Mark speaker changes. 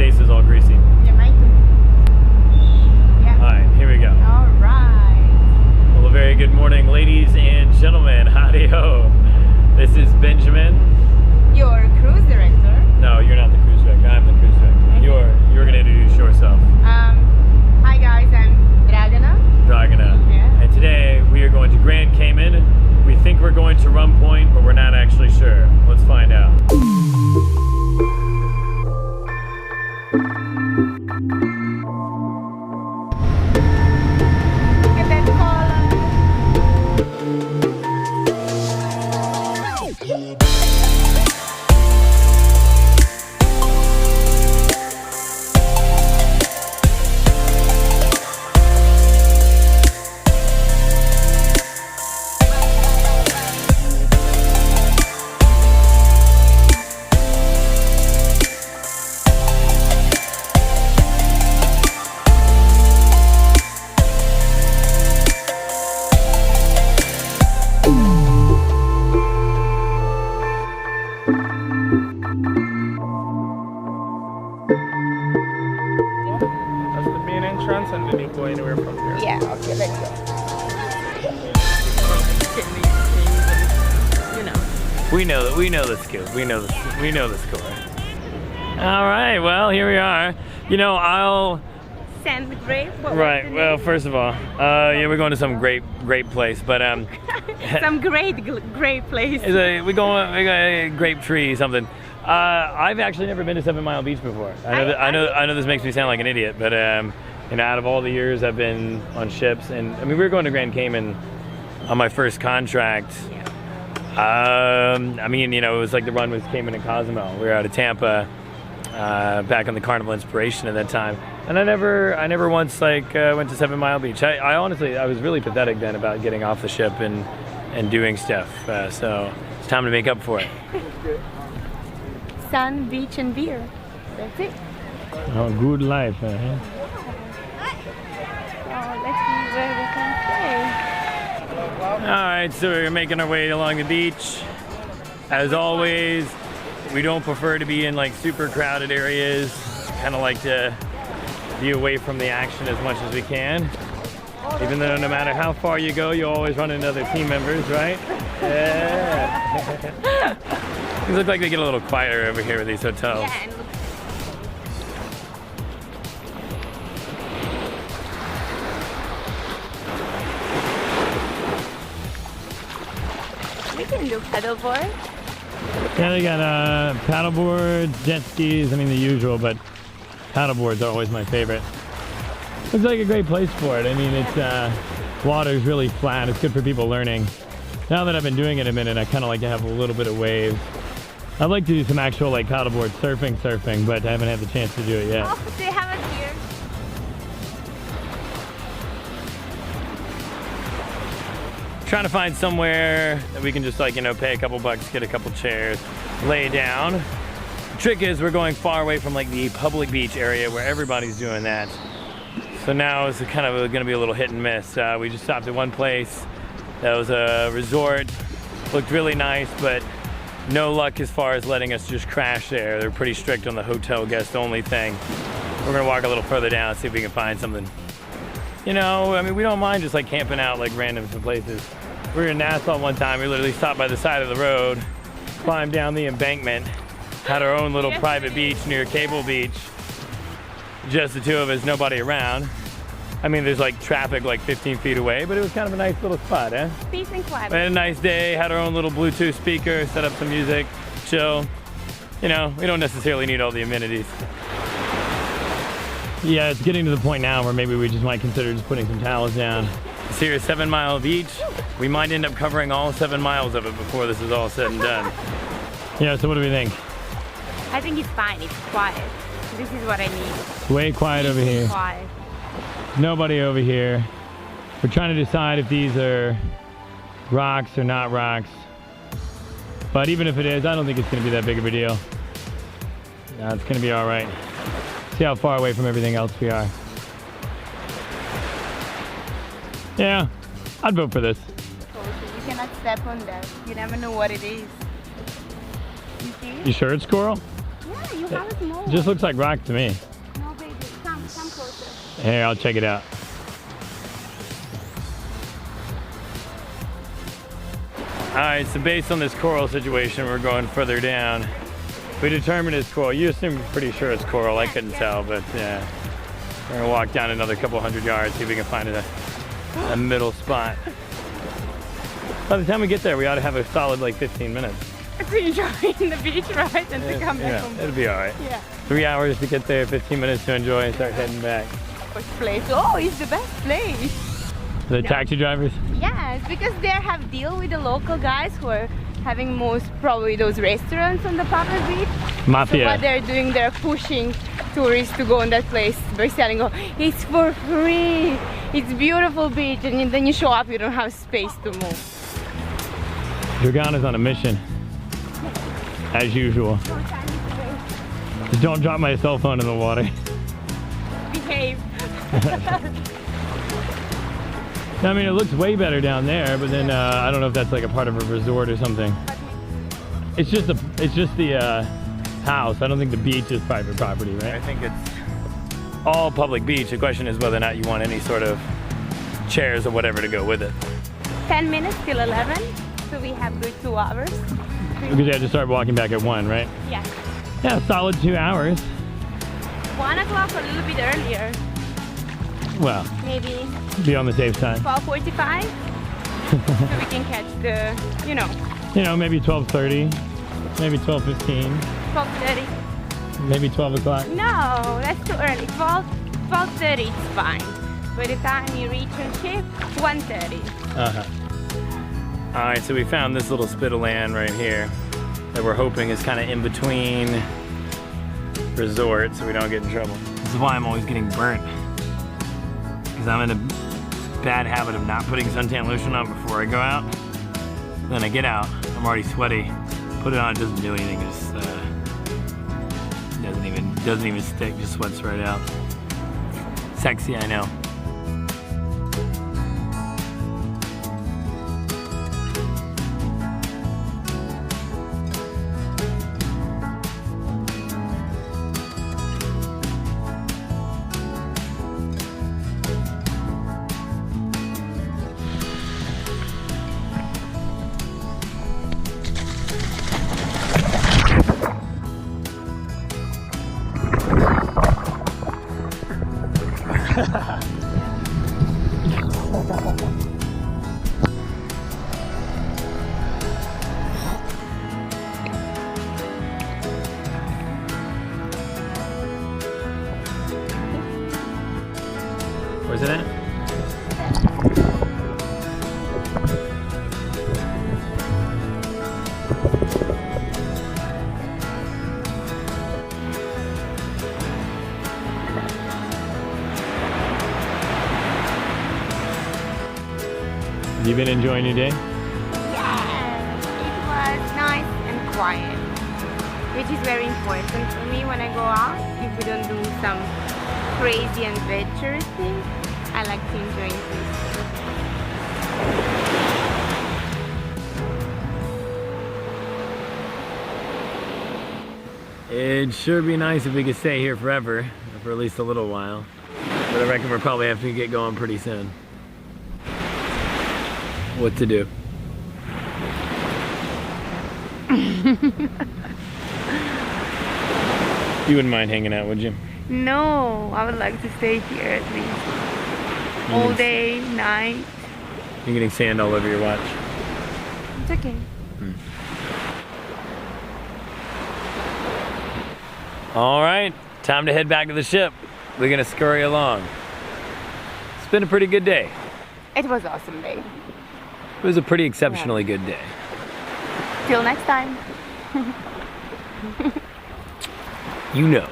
Speaker 1: face is all greasy.
Speaker 2: Yeah, mine too. Yeah.
Speaker 1: Alright, here we go.
Speaker 2: Alright.
Speaker 1: Well, a very good morning, ladies and gentlemen. Howdy ho. This is Benjamin.
Speaker 2: Your cruise director.
Speaker 1: No, you're not the cruise director. I'm the cruise director. You're going to introduce yourself.
Speaker 2: Hi guys, I'm Dragana.
Speaker 1: Dragana.
Speaker 2: Yeah.
Speaker 1: And today we are going to Grand Cayman. We think we're going to Rum Point, but we're not actually sure. Let's find out.
Speaker 2: Look at that color.
Speaker 3: That's the main entrance, and then you go anywhere from there.
Speaker 2: Yeah, okay, let's go. You know.
Speaker 1: We know the skills. We know the score. All right. Well, here we are. You know, I'll.
Speaker 2: Sand grape. What
Speaker 1: Right.
Speaker 2: was the
Speaker 1: Well,
Speaker 2: name?
Speaker 1: first of all, yeah, we're going to some great place, but
Speaker 2: Some great place.
Speaker 1: we go a grape tree something. I've actually never been to 7 Mile Beach before. I know this makes me sound like an idiot, but you know, out of all the years I've been on ships, and I mean, we were going to Grand Cayman on my first contract.
Speaker 2: Yeah.
Speaker 1: I mean, you know, it was like the run was Cayman and Cozumel. We were out of Tampa, back on the Carnival Inspiration at that time, and I never once like went to 7 Mile Beach. I honestly, I was really pathetic then about getting off the ship and doing stuff. So it's time to make up for it.
Speaker 2: Sun, beach, and beer. That's it.
Speaker 1: Oh, good life.
Speaker 2: So let's see where we can stay.
Speaker 1: All right, so we're making our way along the beach. As always, we don't prefer to be in like super crowded areas. Kind of like to be away from the action as much as we can. Even though no matter how far you go, you always run into other team members, right? Yeah. These look like they get a little quieter over here with these hotels.
Speaker 2: Yeah, and look. We can do paddleboard.
Speaker 1: Yeah, they got paddleboards, jet skis, I mean the usual, but paddleboards are always my favorite. Looks like a great place for it. I mean, it's water's really flat. It's good for people learning. Now that I've been doing it a minute, I kind of like to have a little bit of waves. I'd like to do some actual like paddleboard surfing, but I haven't had the chance to do it yet.
Speaker 2: Oh, they have it here.
Speaker 1: Trying to find somewhere that we can just like, you know, pay a couple bucks, get a couple chairs, lay down. The trick is we're going far away from like the public beach area where everybody's doing that. So now it's kind of gonna be a little hit and miss. We just stopped at one place that was a resort, looked really nice, but no luck as far as letting us just crash there. They're pretty strict on the hotel guest only thing. We're gonna walk a little further down, see if we can find something. You know, I mean, we don't mind just like camping out like random places. We were in Nassau one time, we literally stopped by the side of the road, climbed down the embankment, had our own little private beach near Cable Beach. Just the two of us, nobody around. I mean, there's like traffic like 15 feet away, but it was kind of a nice little spot, eh?
Speaker 2: Peace and quiet.
Speaker 1: We had a nice day, had our own little Bluetooth speaker, set up some music, chill. You know, we don't necessarily need all the amenities. Yeah, it's getting to the point now where maybe we just might consider just putting some towels down. It's here at 7 Mile Beach. We might end up covering all 7 miles of it before this is all said and done. Yeah, so what do we think?
Speaker 2: I think it's fine. It's quiet. This is what I need.
Speaker 1: Way quiet over here.
Speaker 2: Quiet.
Speaker 1: Nobody over here. We're trying to decide if these are rocks or not rocks. But even if it is, I don't think it's going to be that big of a deal. No, it's going to be all right. See how far away from everything else we are. Yeah, I'd vote for this.
Speaker 2: You cannot step on that. You never know what it is. You see?
Speaker 1: You sure it's coral?
Speaker 2: Yeah, You have a small
Speaker 1: It just looks like rock to me.
Speaker 2: No, baby. Come closer.
Speaker 1: Here, I'll check it out. All right, so based on this coral situation, we're going further down. We determined it's coral. You assume pretty sure it's coral. I couldn't tell, but yeah. We're gonna walk down another couple hundred yards, see if we can find a middle spot. By the time we get there, we ought to have a solid like 15 minutes.
Speaker 2: To enjoy the beach, right? And to come back home.
Speaker 1: It'll be all right.
Speaker 2: Yeah.
Speaker 1: 3 hours to get there, 15 minutes to enjoy and start heading back.
Speaker 2: First place. Oh, it's the best place.
Speaker 1: The taxi drivers?
Speaker 2: Yes, because they have deal with the local guys who are having most probably those restaurants on the public beach.
Speaker 1: Mafia.
Speaker 2: So what they're doing, they're pushing tourists to go on that place by selling, oh, it's for free. It's beautiful beach, and then you show up, you don't have space to move.
Speaker 1: Dragana's on a mission, as usual. Just don't drop my cell phone in the water.
Speaker 2: Behave.
Speaker 1: I mean, it looks way better down there, but then I don't know if that's like a part of a resort or something. It's just the house. I don't think the beach is private property, right? I think it's all public beach. The question is whether or not you want any sort of chairs or whatever to go with it.
Speaker 2: 10 minutes till 11, so we have good 2 hours.
Speaker 1: Because you have to start walking back at 1, right?
Speaker 2: Yeah.
Speaker 1: Yeah, solid 2 hours.
Speaker 2: 1 o'clock, a little bit earlier.
Speaker 1: Well,
Speaker 2: Maybe
Speaker 1: be on the safe side.
Speaker 2: 12:45, so we can catch the, you know.
Speaker 1: Maybe 12:30, maybe 12:15,
Speaker 2: 12:30.
Speaker 1: maybe 12 o'clock.
Speaker 2: No, that's too early. 12:30 is fine. By the time you reach your ship, 1:30.
Speaker 1: All right, so we found this little spit of land right here that we're hoping is kind of in between resorts so we don't get in trouble. This is why I'm always getting burnt. Because I'm in a bad habit of not putting suntan lotion on before I go out. Then I get out, I'm already sweaty. Put it on, it doesn't do anything. It just doesn't even stick, just sweats right out. Sexy, I know. Where's it at? Have you been enjoying your day?
Speaker 2: Yes, it was nice and quiet, which is very important for me when I go out. If we don't do some crazy and adventurous things, I like to enjoy this.
Speaker 1: It'd sure be nice if we could stay here forever, or for at least a little while. But I reckon we'll probably have to get going pretty soon. What to do? You wouldn't mind hanging out, would you?
Speaker 2: No, I would like to stay here at least. All day, night.
Speaker 1: You're getting sand all over your watch.
Speaker 2: It's okay.
Speaker 1: All right, time to head back to the ship. We're gonna scurry along. It's been a pretty good day.
Speaker 2: It was awesome day.
Speaker 1: It was a pretty exceptionally good day.
Speaker 2: Till next time.
Speaker 1: You know.